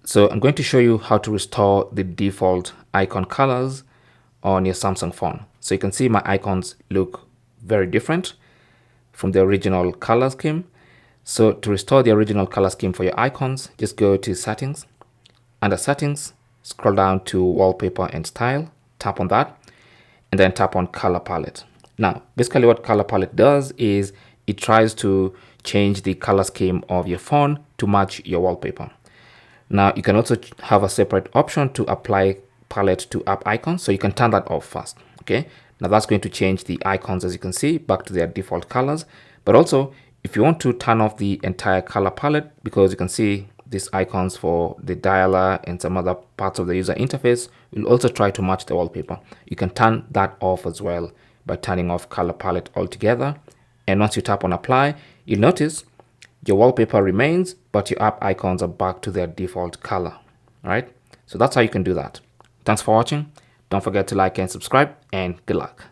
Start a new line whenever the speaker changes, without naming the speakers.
So I'm going to show you how to restore the default icon colors on your Samsung phone. So you can see my icons look very different from the original color scheme. So to restore the original color scheme for your icons, just go to settings. Under settings, scroll down to wallpaper and style, tap on that, and then tap on color palette. Now, basically what color palette does is it tries to change the color scheme of your phone to match your wallpaper. Now, you can also have a separate option to apply palette to app icons. So you can turn that off first. Okay. Now that's going to change the icons, as you can see, back to their default colors. But also, if you want to turn off the entire color palette, because you can see these icons for the dialer and some other parts of the user interface will also try to match the wallpaper. You can turn that off as well by turning off color palette altogether. And once you tap on apply, you'll notice your wallpaper remains, but your app icons are back to their default color. All right. So that's how you can do that. Thanks for watching. Don't forget to like and subscribe, and good luck.